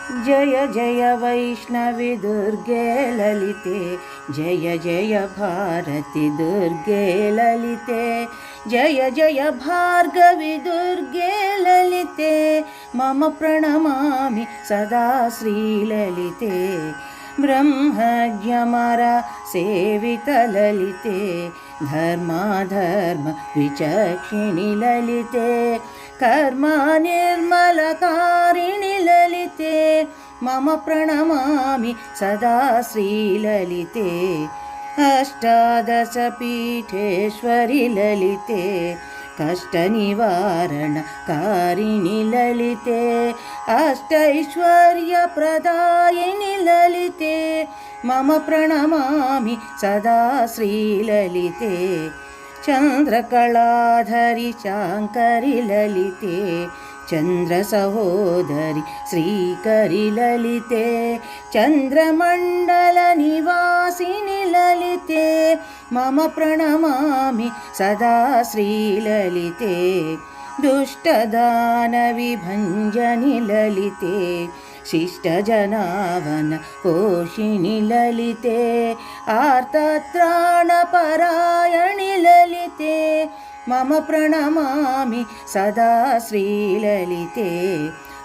जय जय वैष्णवी दुर्गे ललिते, जय जय भारती दुर्गे ललिते, जय जय भार्गवी दुर्गे ललिते, मम प्रणमामि सदा श्रीललिते। ब्रह्मज्ञमर सेवितललिते, धर्माधर्म विचक्षिणि ललिते, कर्म निर्मलकारिणि ललिते, मम प्रणमामि सदा श्रीललिते। अष्टादशपीठेश्वरि ललिते, कष्टनिवारणकारिणि ललिते, अष्टैश्वर्यप्रदायिनि ललिते, मम प्रणमामि सदा श्रीललिते। चन्द्रकलाधरि शाङ्करि ललिते, चन्द्रसहोदरि श्रीकरि ललिते, चन्द्रमण्डलनिवासिनि ललिते, मम प्रणमामि सदा श्रीललिते। दुष्टदानविभञ्जनि ललिते, शिष्टजनावन पोषिणि ललिते, आर्तत्राणपरायणि ललिते, मम प्रणमामि सदा श्रीललिते।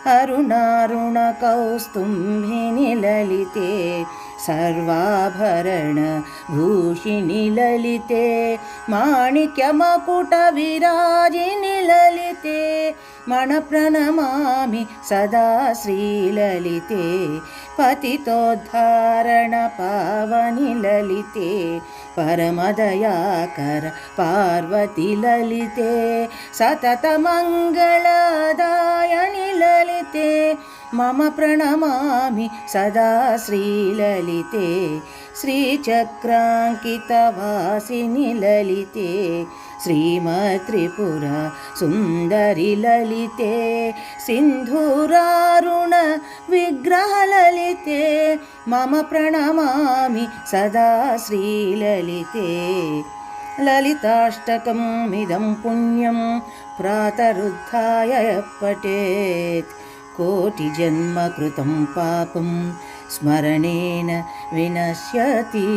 अरुणारुणकौस्तुम्भिनि ललिते, सर्वाभरणभूषिणि ललिते, माणिक्यमकुटविराजिनि ललिते, प्रणमामि सदा श्रीललिते। पतितोद्धारणपावनि ललिते, परमदयाकर पार्वती ललिते, सततमङ्गलदायनि ललिते, मम प्रणमामि सदा श्रीललिते। श्रीचक्राङ्कितवासिनि ललिते, श्रीमत्त्रिपुरा सुन्दरि ललिते, सिन्धूरारुण विग्रह ललिते, मम प्रणमामि सदा श्रीललिते। ललिताष्टकमिदं पुण्यं प्रातरुत्थाय पठेत्, कोटिजन्म कृतं पापं स्मरणेन विनश्यति।